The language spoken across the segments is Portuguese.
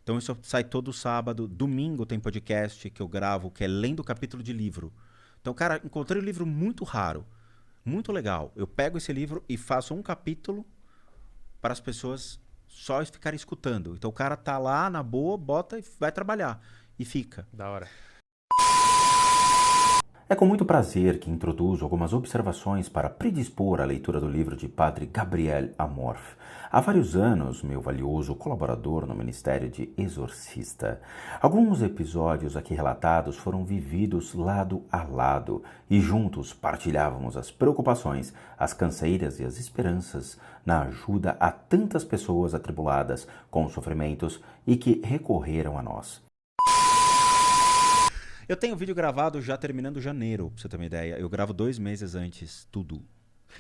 Então isso sai todo sábado. Domingo tem podcast que eu gravo, que é lendo capítulo de livro. Então, cara, encontrei um livro muito raro, muito legal. Eu pego esse livro e faço um capítulo para as pessoas só ficarem escutando. Então o cara tá lá na boa, bota e vai trabalhar. E fica. Da hora. É com muito prazer que introduzo algumas observações para predispor a leitura do livro de Padre Gabriel Amorth. Há vários anos, meu valioso colaborador no Ministério de Exorcista. Alguns episódios aqui relatados foram vividos lado a lado e juntos partilhávamos as preocupações, as canseiras e as esperanças na ajuda a tantas pessoas atribuladas com sofrimentos e que recorreram a nós. Eu tenho vídeo gravado já terminando janeiro, pra você ter uma ideia. Eu gravo 2 meses antes, tudo.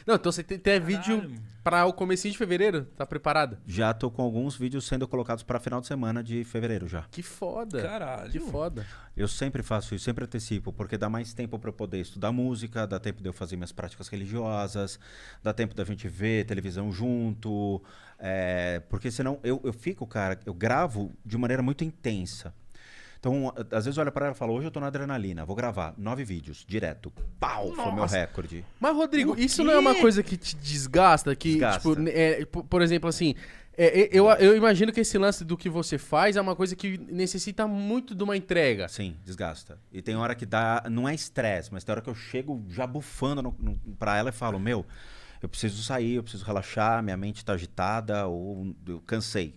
Não, então você tem vídeo pra o comecinho de fevereiro? Tá preparado? Já tô com alguns vídeos sendo colocados pra final de semana de fevereiro já. Que foda. Caralho. Que foda. Eu sempre faço isso, sempre antecipo, porque dá mais tempo pra eu poder estudar música, dá tempo de eu fazer minhas práticas religiosas, dá tempo da gente ver televisão junto, porque senão eu fico, cara, eu gravo de maneira muito intensa. Então, às vezes eu olho pra ela e falo, hoje eu tô na adrenalina, vou gravar 9 vídeos, direto. Pau, foi o meu recorde. Mas, Rodrigo, isso não é uma coisa que te desgasta? Que, Desgasta. tipo, por exemplo, assim, eu imagino que esse lance do que você faz é uma coisa que necessita muito de uma entrega. Sim, desgasta. E tem hora que dá, não é estresse, mas tem hora que eu chego já bufando pra ela e falo, meu, eu preciso sair, eu preciso relaxar, minha mente tá agitada, ou eu cansei.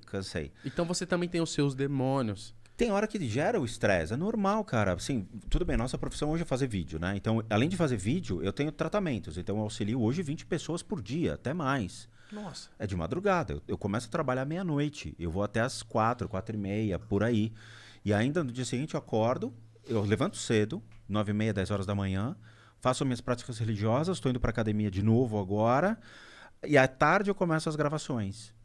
Então você também tem os seus demônios. Tem hora que gera o estresse, é normal, cara. Assim, tudo bem, nossa profissão hoje é fazer vídeo, né? Então, além de fazer vídeo, eu tenho tratamentos. Então, eu auxilio hoje 20 pessoas por dia, até mais. Nossa. É de madrugada. Eu começo a trabalhar meia-noite. Eu vou até às 4, 4h30, por aí. E ainda no dia seguinte eu acordo, eu levanto cedo, 9h30, 10 horas da manhã, faço minhas práticas religiosas, estou indo pra academia de novo agora. E à tarde eu começo as gravações.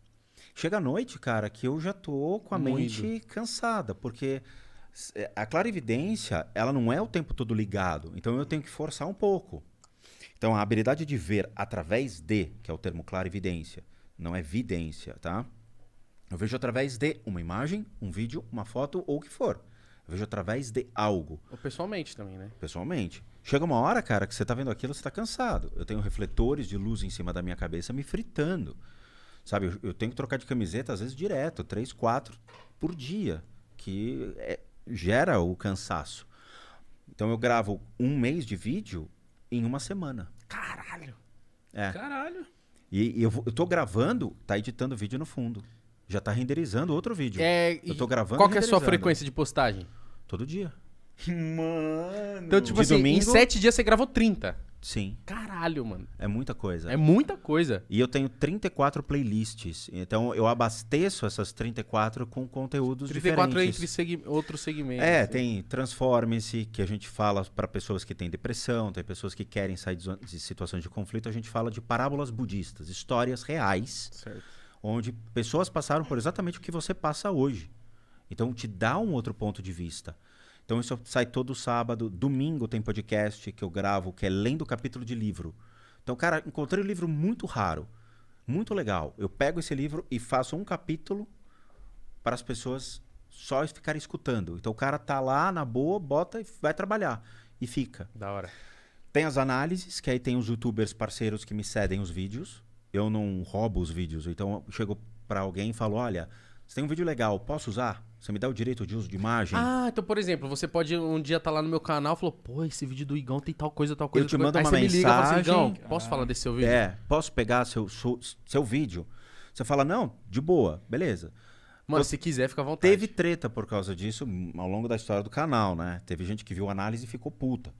Chega à noite, cara, que eu já tô com a mente cansada, porque a clarividência, ela não é o tempo todo ligado, então eu tenho que forçar um pouco. Então a habilidade de ver através de, que é o termo clarividência, não é vidência, tá? Eu vejo através de uma imagem, um vídeo, uma foto ou o que for. Eu vejo através de algo. Ou pessoalmente também, né? Pessoalmente. Chega uma hora, cara, que você tá vendo aquilo, você tá cansado. Eu tenho refletores de luz em cima da minha cabeça me fritando. Sabe, eu tenho que trocar de camiseta, às vezes, direto, 3, 4 por dia, que gera o cansaço. Então eu gravo 1 mês de vídeo em 1 semana. Caralho. Caralho. E eu tô gravando, tá editando vídeo no fundo. Já tá renderizando outro vídeo. Eu tô gravando Qual que é a sua renderizando. frequência de postagem? Todo dia. Mano. Então, tipo De assim, em domingo- 7 dias você gravou 30. Sim, Caralho, mano. é muita coisa. É muita coisa. E eu tenho 34 playlists. Então eu abasteço essas 34 com conteúdos 34 diferentes. entre outros segmentos. Tem Transforme-se, que a gente fala para pessoas que têm depressão, tem pessoas que querem sair de situações de conflito. A gente fala de parábolas budistas, histórias reais, Certo. onde pessoas passaram por exatamente o que você passa hoje. Então te dá um outro ponto de vista. Então isso sai todo sábado. Domingo tem podcast que eu gravo, que é lendo capítulo de livro. Então, cara, encontrei um livro muito raro, muito legal. Eu pego esse livro e faço um capítulo para as pessoas só ficarem escutando. Então o cara tá lá na boa, bota e vai trabalhar. E fica. Da hora. Tem as análises, que aí tem os youtubers parceiros que me cedem os vídeos. Eu não roubo os vídeos. Então eu chego para alguém e falo, olha, você tem um vídeo legal, posso usar? Você me dá o direito de uso de imagem? Ah, então, por exemplo, você pode um dia estar lá no meu canal e falou, pô, esse vídeo do Igão tem tal coisa, tal coisa. Eu te tal coisa. mando Aí uma você me liga e fala assim, mensagem. Igão, posso falar desse seu vídeo? Posso pegar seu vídeo? Você fala, não, de boa, beleza. Mano, se quiser, fica à vontade. Teve treta por causa disso ao longo da história do canal, né? Teve gente que viu a análise e ficou puta.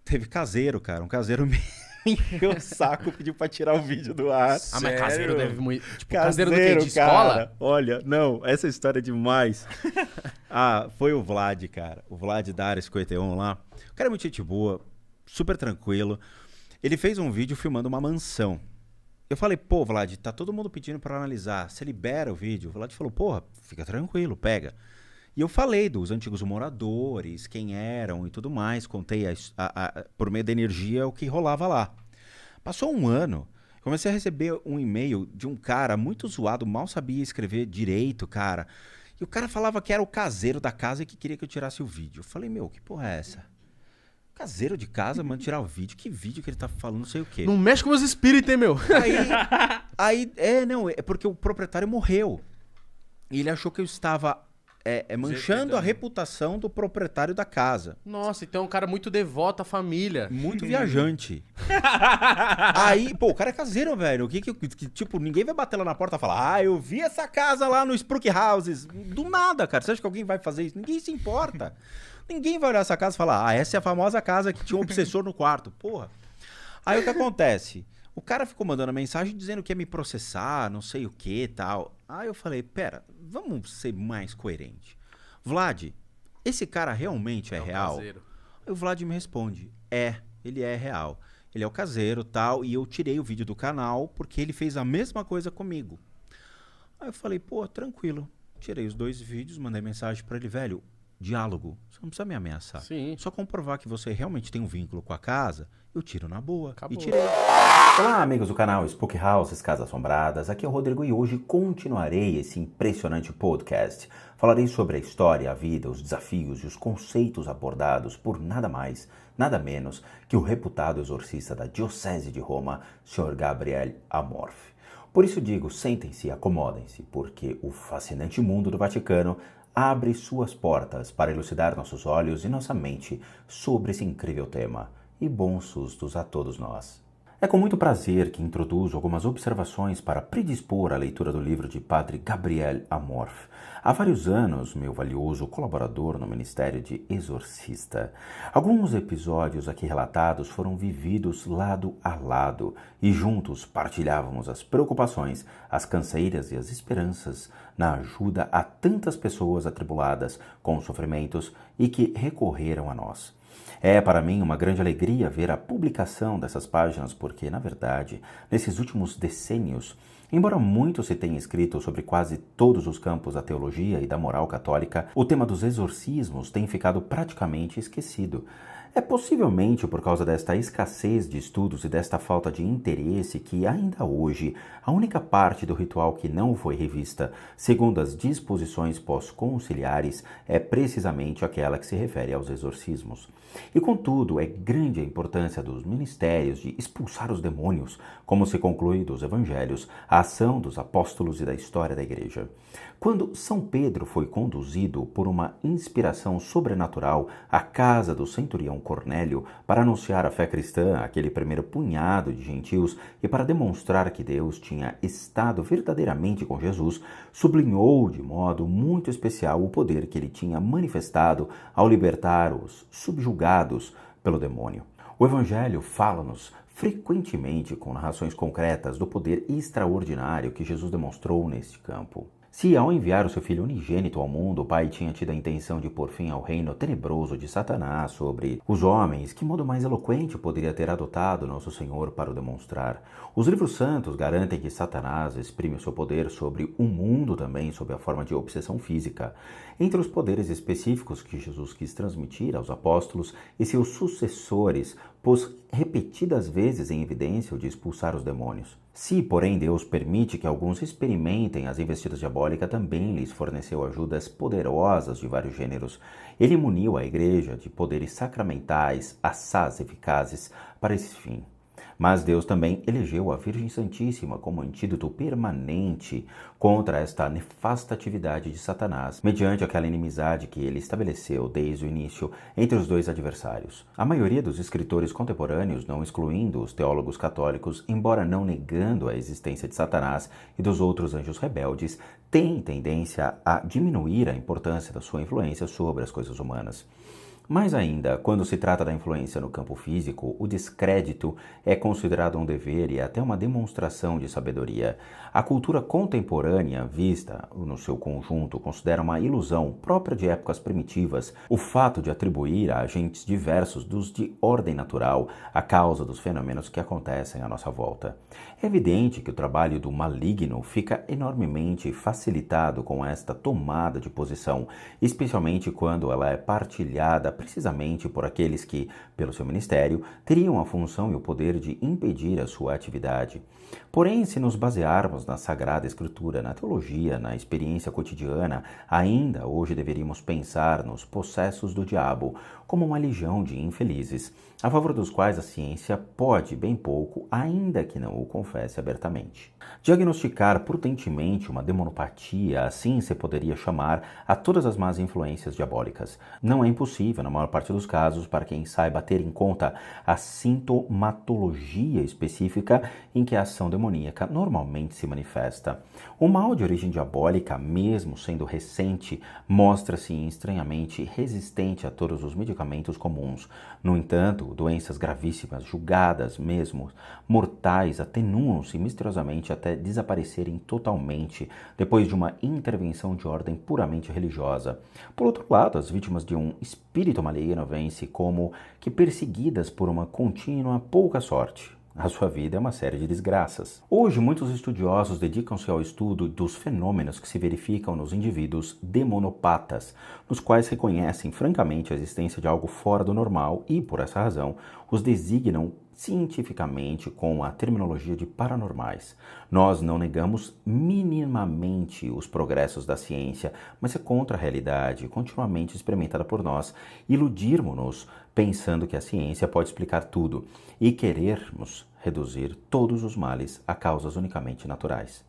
Teve caseiro, cara. Um caseiro me encheu o saco, pediu pra tirar o vídeo do ar. Ah, mas caseiro Sério? deve muito... Tipo, caseiro do quê? De cara. escola? Olha, não, essa história é demais. Foi o Vlad, cara. O Vlad da Área 51 lá. O cara é muito gente boa, super tranquilo. Ele fez um vídeo filmando uma mansão. Eu falei, pô, Vlad, tá todo mundo pedindo pra analisar. Você libera o vídeo? O Vlad falou, porra, fica tranquilo, pega. E eu falei dos antigos moradores, quem eram e tudo mais. Contei por meio da energia o que rolava lá. Passou um ano, comecei a receber um e-mail de um cara muito zoado, mal sabia escrever direito, cara. E o cara falava que era o caseiro da casa e que queria que eu tirasse o vídeo. Eu falei, meu, que porra é essa? Caseiro de casa, mano, tirar o vídeo? Que vídeo que ele tá falando, não sei o quê. Não mexe com meus espíritos, hein, meu? É porque o proprietário morreu. E ele achou que eu estava manchando a reputação do proprietário da casa. Nossa, então é um cara muito devoto à família. Muito viajante. Aí, pô, o cara é caseiro, velho. Tipo, ninguém vai bater lá na porta e falar, eu vi essa casa lá no Spruik Houses. Do nada, cara. Você acha que alguém vai fazer isso? Ninguém se importa. Ninguém vai olhar essa casa e falar, essa é a famosa casa que tinha um obsessor no quarto. Porra. Aí o que acontece? O cara ficou mandando mensagem dizendo que ia me processar, não sei o que e tal. Aí eu falei, pera, vamos ser mais coerente. Vlad, esse cara realmente é real? Caseiro. Aí o Vlad me responde, ele é real. Ele é o caseiro e tal, e eu tirei o vídeo do canal porque ele fez a mesma coisa comigo. Aí eu falei, pô, tranquilo. Tirei os 2 vídeos, mandei mensagem pra ele, velho, diálogo, você não precisa me ameaçar. Sim. Só comprovar que você realmente tem um vínculo com a casa, eu tiro na boa. Acabou. E tirei. Olá, amigos do canal Spooky Houses, Casas Assombradas. Aqui é o Rodrigo e hoje continuarei esse impressionante podcast. Falarei sobre a história, a vida, os desafios e os conceitos abordados por nada mais, nada menos que o reputado exorcista da Diocese de Roma, Sr. Gabriel Amorth. Por isso digo, sentem-se e acomodem-se, porque o fascinante mundo do Vaticano abre suas portas para elucidar nossos olhos e nossa mente sobre esse incrível tema. E bons sustos a todos nós. É com muito prazer que introduzo algumas observações para predispor a leitura do livro de Padre Gabriel Amorth. Há vários anos, meu valioso colaborador no Ministério de Exorcista. Alguns episódios aqui relatados foram vividos lado a lado e juntos partilhávamos as preocupações, as canseiras e as esperanças na ajuda a tantas pessoas atribuladas com sofrimentos e que recorreram a nós. É para mim uma grande alegria ver a publicação dessas páginas porque, na verdade, nesses últimos decênios, embora muito se tenha escrito sobre quase todos os campos da teologia e da moral católica, o tema dos exorcismos tem ficado praticamente esquecido. É possivelmente por causa desta escassez de estudos e desta falta de interesse que, ainda hoje, a única parte do ritual que não foi revista, segundo as disposições pós-conciliares, é precisamente aquela que se refere aos exorcismos. E, contudo, é grande a importância dos ministérios de expulsar os demônios, como se conclui dos evangelhos, a ação dos apóstolos e da história da igreja. Quando São Pedro foi conduzido por uma inspiração sobrenatural à casa do centurião Cornélio para anunciar a fé cristã àquele primeiro punhado de gentios e para demonstrar que Deus tinha estado verdadeiramente com Jesus, sublinhou de modo muito especial o poder que ele tinha manifestado ao libertar os subjugados pelo demônio. O Evangelho fala-nos frequentemente com narrações concretas do poder extraordinário que Jesus demonstrou neste campo. Se, ao enviar o seu Filho unigênito ao mundo, o Pai tinha tido a intenção de pôr fim ao reino tenebroso de Satanás sobre os homens, que modo mais eloquente poderia ter adotado nosso Senhor para o demonstrar? Os livros santos garantem que Satanás exprime o seu poder sobre o mundo também sob a forma de obsessão física. Entre os poderes específicos que Jesus quis transmitir aos apóstolos e seus sucessores, pôs repetidas vezes em evidência o de expulsar os demônios. Se, porém, Deus permite que alguns experimentem as investidas diabólicas, também lhes forneceu ajudas poderosas de vários gêneros. Ele muniu a igreja de poderes sacramentais, assaz eficazes para esse fim. Mas Deus também elegeu a Virgem Santíssima como antídoto permanente contra esta nefasta atividade de Satanás, mediante aquela inimizade que ele estabeleceu desde o início entre os dois adversários. A maioria dos escritores contemporâneos, não excluindo os teólogos católicos, embora não negando a existência de Satanás e dos outros anjos rebeldes, têm tendência a diminuir a importância da sua influência sobre as coisas humanas. Mais ainda, quando se trata da influência no campo físico, o descrédito é considerado um dever e até uma demonstração de sabedoria. A cultura contemporânea, vista no seu conjunto, considera uma ilusão própria de épocas primitivas o fato de atribuir a agentes diversos dos de ordem natural a causa dos fenômenos que acontecem à nossa volta. É evidente que o trabalho do maligno fica enormemente facilitado com esta tomada de posição, especialmente quando ela é partilhada precisamente por aqueles que, pelo seu ministério, teriam a função e o poder de impedir a sua atividade. Porém, se nos basearmos na Sagrada Escritura, na teologia, na experiência cotidiana, ainda hoje deveríamos pensar nos possessos do diabo como uma legião de infelizes, a favor dos quais a ciência pode bem pouco, ainda que não o confesse abertamente. Diagnosticar prudentemente uma demonopatia, assim se poderia chamar a todas as más influências diabólicas. Não é impossível, na maior parte dos casos, para quem saiba ter em conta a sintomatologia específica em que a ação demoníaca normalmente se manifesta. O mal de origem diabólica, mesmo sendo recente, mostra-se estranhamente resistente a todos os medicamentos comuns. No entanto, doenças gravíssimas, julgadas mesmo mortais, atenuam-se misteriosamente até desaparecerem totalmente depois de uma intervenção de ordem puramente religiosa. Por outro lado, as vítimas de um espírito maligno veem-se como que perseguidas por uma contínua pouca sorte. A sua vida é uma série de desgraças. Hoje, muitos estudiosos dedicam-se ao estudo dos fenômenos que se verificam nos indivíduos demonopatas, nos quais reconhecem francamente a existência de algo fora do normal e, por essa razão, os designam cientificamente com a terminologia de paranormais. Nós não negamos minimamente os progressos da ciência, mas é contra a realidade continuamente experimentada por nós iludirmos-nos pensando que a ciência pode explicar tudo e querermos reduzir todos os males a causas unicamente naturais.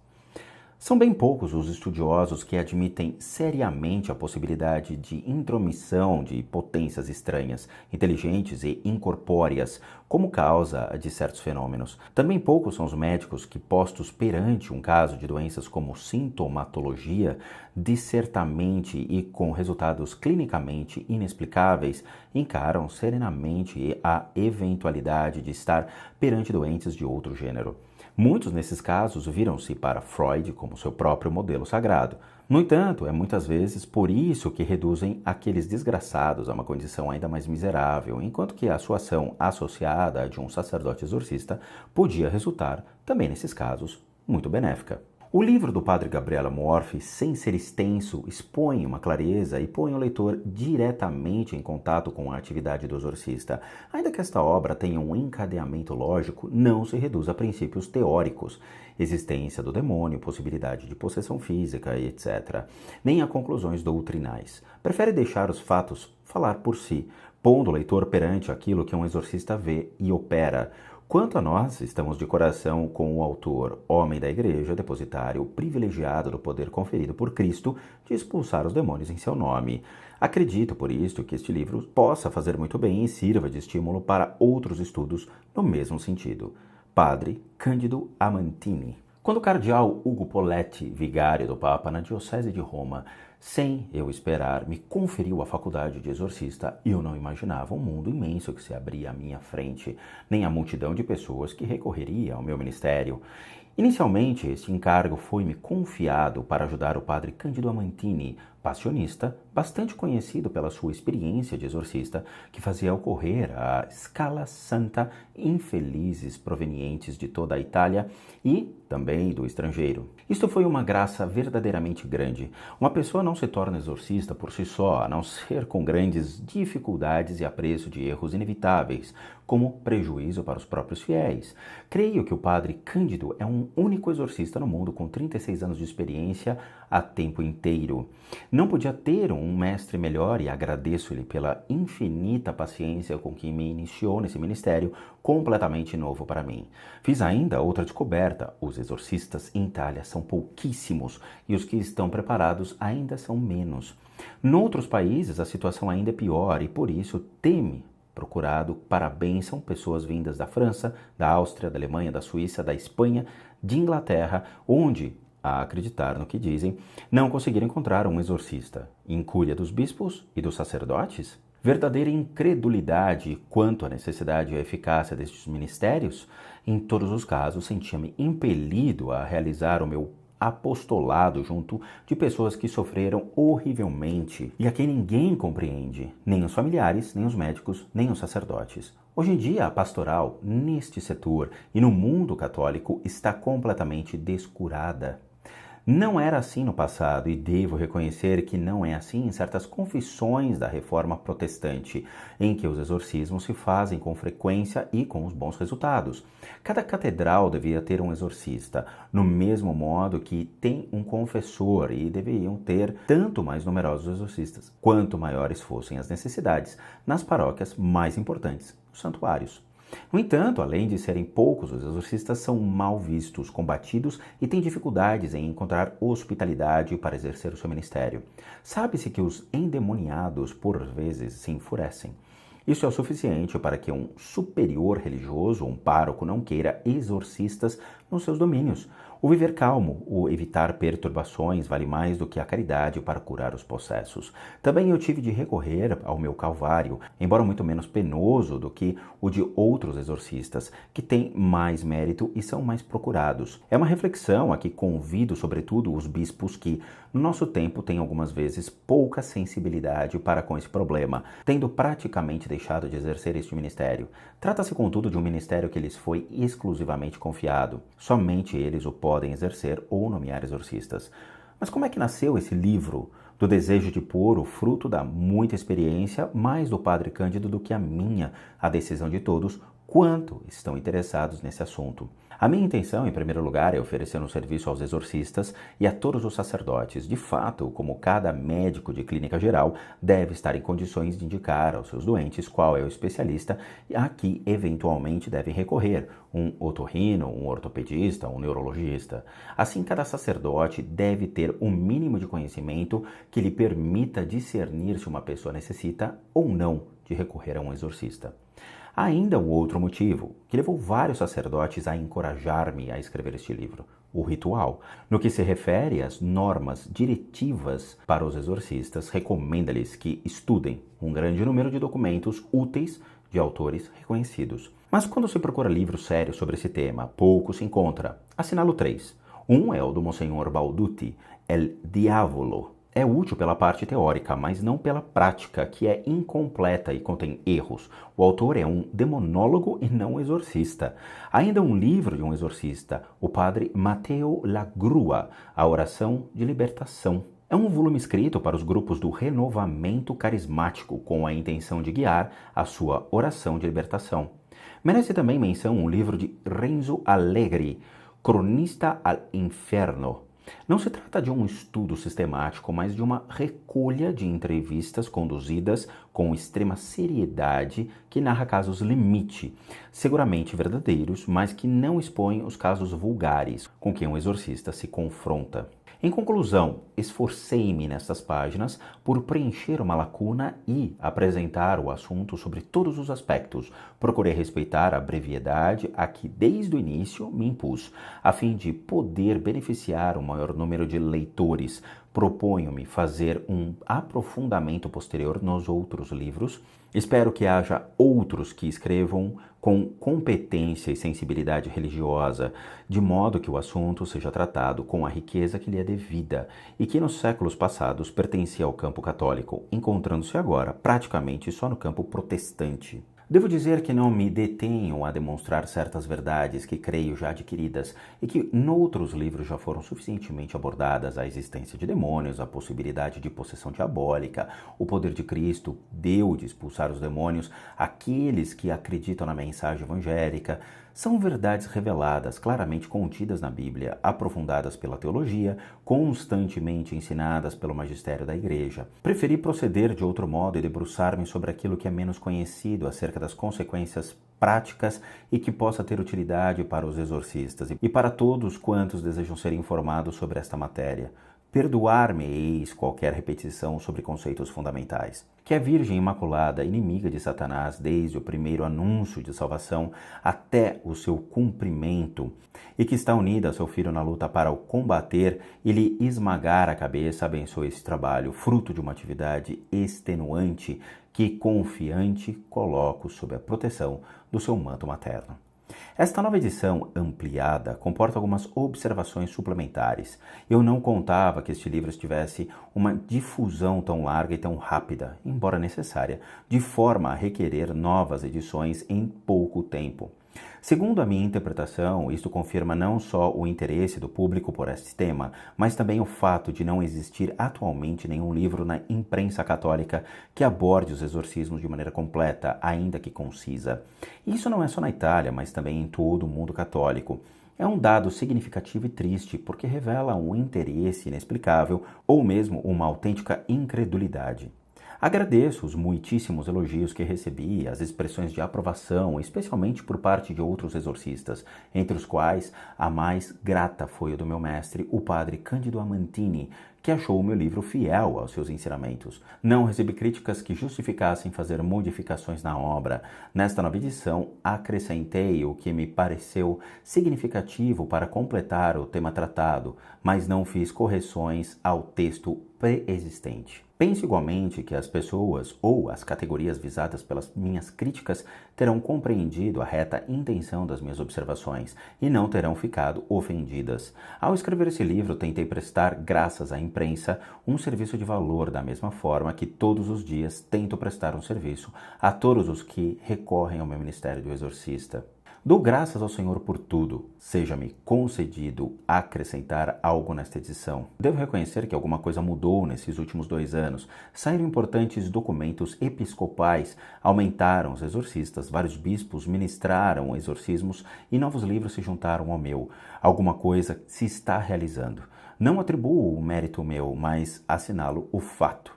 São bem poucos os estudiosos que admitem seriamente a possibilidade de intromissão de potências estranhas, inteligentes e incorpóreas como causa de certos fenômenos. Também poucos são os médicos que, postos perante um caso de doenças como sintomatologia, discertamente e com resultados clinicamente inexplicáveis, encaram serenamente a eventualidade de estar perante doentes de outro gênero. Muitos nesses casos viram-se para Freud como seu próprio modelo sagrado. No entanto, é muitas vezes por isso que reduzem aqueles desgraçados a uma condição ainda mais miserável, enquanto que a sua ação associada à de um sacerdote exorcista podia resultar, também nesses casos, muito benéfica. O livro do padre Gabriel Amorfi, sem ser extenso, expõe uma clareza e põe o leitor diretamente em contato com a atividade do exorcista. Ainda que esta obra tenha um encadeamento lógico, não se reduz a princípios teóricos, existência do demônio, possibilidade de possessão física, etc., nem a conclusões doutrinais. Prefere deixar os fatos falar por si, pondo o leitor perante aquilo que um exorcista vê e opera. Quanto a nós, estamos de coração com o autor, homem da igreja, depositário privilegiado do poder conferido por Cristo de expulsar os demônios em seu nome. Acredito, por isto, que este livro possa fazer muito bem e sirva de estímulo para outros estudos no mesmo sentido. Padre Cândido Amantini. Quando o cardeal Ugo Poletti, vigário do Papa na Diocese de Roma, sem eu esperar, me conferiu a faculdade de exorcista, eu não imaginava um mundo imenso que se abria à minha frente, nem a multidão de pessoas que recorreria ao meu ministério. Inicialmente, este encargo foi-me confiado para ajudar o padre Cândido Amantini, passionista, bastante conhecido pela sua experiência de exorcista, que fazia ocorrer a Scala Santa infelizes provenientes de toda a Itália e também do estrangeiro. Isto foi uma graça verdadeiramente grande. Uma pessoa não se torna exorcista por si só, a não ser com grandes dificuldades e a preço de erros inevitáveis, como prejuízo para os próprios fiéis. Creio que o padre Cândido é um único exorcista no mundo com 36 anos de experiência a tempo inteiro. Não podia ter um mestre melhor e agradeço-lhe pela infinita paciência com que me iniciou nesse ministério completamente novo para mim. Fiz ainda outra descoberta: os exorcistas em Itália são pouquíssimos e os que estão preparados ainda são menos. Noutros países a situação ainda é pior e por isso teme procurado para a bênção pessoas vindas da França, da Áustria, da Alemanha, da Suíça, da Espanha, de Inglaterra, onde, a acreditar no que dizem, não conseguiram encontrar um exorcista. Incúria dos bispos e dos sacerdotes? Verdadeira incredulidade quanto à necessidade e à eficácia destes ministérios? Em todos os casos, sentia-me impelido a realizar o meu apostolado junto de pessoas que sofreram horrivelmente e a quem ninguém compreende, nem os familiares, nem os médicos, nem os sacerdotes. Hoje em dia, a pastoral neste setor e no mundo católico está completamente descurada. Não era assim no passado e devo reconhecer que não é assim em certas confissões da Reforma Protestante, em que os exorcismos se fazem com frequência e com os bons resultados. Cada catedral devia ter um exorcista, no mesmo modo que tem um confessor, e deveriam ter tanto mais numerosos exorcistas, quanto maiores fossem as necessidades nas paróquias mais importantes, os santuários. No entanto, além de serem poucos, os exorcistas são mal vistos, combatidos e têm dificuldades em encontrar hospitalidade para exercer o seu ministério. Sabe-se que os endemoniados, por vezes, se enfurecem. Isso é o suficiente para que um superior religioso, um pároco, não queira exorcistas nos seus domínios. O viver calmo, o evitar perturbações, vale mais do que a caridade para curar os possessos. Também eu tive de recorrer ao meu calvário, embora muito menos penoso do que o de outros exorcistas, que têm mais mérito e são mais procurados. É uma reflexão a que convido, sobretudo, os bispos que, no nosso tempo, têm algumas vezes pouca sensibilidade para com esse problema, tendo praticamente deixado de exercer este ministério. Trata-se, contudo, de um ministério que lhes foi exclusivamente confiado. Somente eles o podem exercer ou nomear exorcistas. Mas como é que nasceu esse livro? Do desejo de pôr o fruto da muita experiência, mais do Padre Cândido do que a minha, a decisão de todos, quanto estão interessados nesse assunto. A minha intenção, em primeiro lugar, é oferecer um serviço aos exorcistas e a todos os sacerdotes. De fato, como cada médico de clínica geral deve estar em condições de indicar aos seus doentes qual é o especialista a que eventualmente devem recorrer, um otorrino, um ortopedista, um neurologista. Assim, cada sacerdote deve ter um mínimo de conhecimento que lhe permita discernir se uma pessoa necessita ou não de recorrer a um exorcista. Há ainda um outro motivo, que levou vários sacerdotes a encorajar-me a escrever este livro, o ritual. No que se refere às normas diretivas para os exorcistas, recomenda-lhes que estudem um grande número de documentos úteis de autores reconhecidos. Mas quando se procura livros sérios sobre esse tema, pouco se encontra. Assinalo 3. Um é o do Monsenhor Balduti, El Diavolo. É útil pela parte teórica, mas não pela prática, que é incompleta e contém erros. O autor é um demonólogo e não exorcista. Há ainda um livro de um exorcista, o padre Matteo Lagrua, A Oração de Libertação. É um volume escrito para os grupos do renovamento carismático, com a intenção de guiar a sua oração de libertação. Merece também menção um livro de Renzo Allegri, Cronista al Inferno. Não se trata de um estudo sistemático, mas de uma recolha de entrevistas conduzidas com extrema seriedade que narra casos limite, seguramente verdadeiros, mas que não expõem os casos vulgares com que um exorcista se confronta. Em conclusão, esforcei-me nestas páginas por preencher uma lacuna e apresentar o assunto sobre todos os aspectos. Procurei respeitar a brevidade a que desde o início me impus, a fim de poder beneficiar o maior número de leitores. Proponho-me fazer um aprofundamento posterior nos outros livros. Espero que haja outros que escrevam com competência e sensibilidade religiosa, de modo que o assunto seja tratado com a riqueza que lhe é devida e que nos séculos passados pertencia ao campo católico, encontrando-se agora praticamente só no campo protestante. Devo dizer que não me detenho a demonstrar certas verdades que creio já adquiridas e que noutros livros já foram suficientemente abordadas: a existência de demônios, a possibilidade de possessão diabólica, o poder de Cristo deu de expulsar os demônios, aqueles que acreditam na mensagem evangélica. São verdades reveladas, claramente contidas na Bíblia, aprofundadas pela teologia, constantemente ensinadas pelo magistério da Igreja. Preferi proceder de outro modo e debruçar-me sobre aquilo que é menos conhecido acerca das consequências práticas e que possa ter utilidade para os exorcistas e para todos quantos desejam ser informados sobre esta matéria. Perdoar-me-eis qualquer repetição sobre conceitos fundamentais. Que a Virgem Imaculada, inimiga de Satanás desde o primeiro anúncio de salvação até o seu cumprimento, e que está unida a seu Filho na luta para o combater e lhe esmagar a cabeça, abençoe esse trabalho, fruto de uma atividade extenuante que, confiante, coloco sob a proteção do seu manto materno. Esta nova edição ampliada comporta algumas observações suplementares. Eu não contava que este livro tivesse uma difusão tão larga e tão rápida, embora necessária, de forma a requerer novas edições em pouco tempo. Segundo a minha interpretação, isto confirma não só o interesse do público por este tema, mas também o fato de não existir atualmente nenhum livro na imprensa católica que aborde os exorcismos de maneira completa, ainda que concisa. E isso não é só na Itália, mas também em todo o mundo católico. É um dado significativo e triste, porque revela um interesse inexplicável ou mesmo uma autêntica incredulidade. Agradeço os muitíssimos elogios que recebi, as expressões de aprovação, especialmente por parte de outros exorcistas, entre os quais a mais grata foi a do meu mestre, o padre Cândido Amantini, que achou o meu livro fiel aos seus ensinamentos. Não recebi críticas que justificassem fazer modificações na obra. Nesta nova edição, acrescentei o que me pareceu significativo para completar o tema tratado, mas não fiz correções ao texto pré-existente. Penso igualmente que as pessoas ou as categorias visadas pelas minhas críticas terão compreendido a reta intenção das minhas observações e não terão ficado ofendidas. Ao escrever esse livro, tentei prestar, graças à imprensa, um serviço de valor da mesma forma que todos os dias tento prestar um serviço a todos os que recorrem ao meu ministério do exorcista. Dou graças ao Senhor por tudo. Seja-me concedido acrescentar algo nesta edição. Devo reconhecer que alguma coisa mudou nesses últimos 2 anos. Saíram importantes documentos episcopais, aumentaram os exorcistas, vários bispos ministraram exorcismos e novos livros se juntaram ao meu. Alguma coisa se está realizando. Não atribuo o mérito meu, mas assinalo o fato.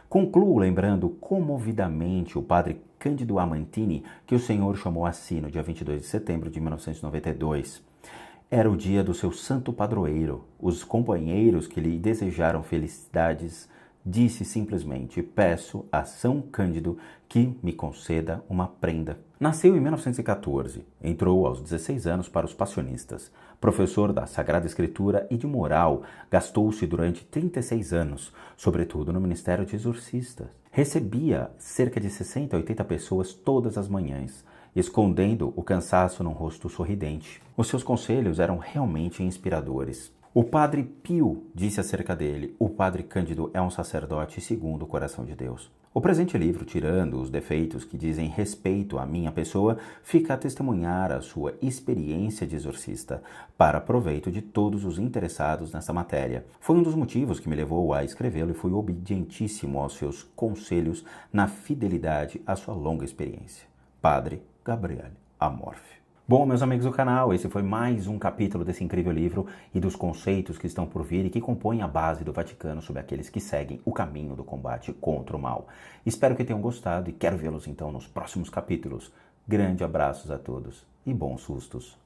Concluo lembrando comovidamente o padre Cândido Amantini, que o Senhor chamou a si no dia 22 de setembro de 1992. Era o dia do seu santo padroeiro. Os companheiros que lhe desejaram felicidades disse simplesmente: peço a São Cândido que me conceda uma prenda. Nasceu em 1914, entrou aos 16 anos para os passionistas. Professor da Sagrada Escritura e de moral, gastou-se durante 36 anos, sobretudo no Ministério de Exorcistas. Recebia cerca de 60 a 80 pessoas todas as manhãs, escondendo o cansaço num rosto sorridente. Os seus conselhos eram realmente inspiradores. O padre Pio disse acerca dele: o padre Cândido é um sacerdote segundo o coração de Deus. O presente livro, tirando os defeitos que dizem respeito à minha pessoa, fica a testemunhar a sua experiência de exorcista, para proveito de todos os interessados nessa matéria. Foi um dos motivos que me levou a escrevê-lo e fui obedientíssimo aos seus conselhos na fidelidade à sua longa experiência. Padre Gabriele Amorfi. Bom, meus amigos do canal, esse foi mais um capítulo desse incrível livro e dos conceitos que estão por vir e que compõem a base do Vaticano sobre aqueles que seguem o caminho do combate contra o mal. Espero que tenham gostado e quero vê-los então nos próximos capítulos. Grande abraços a todos e bons sustos.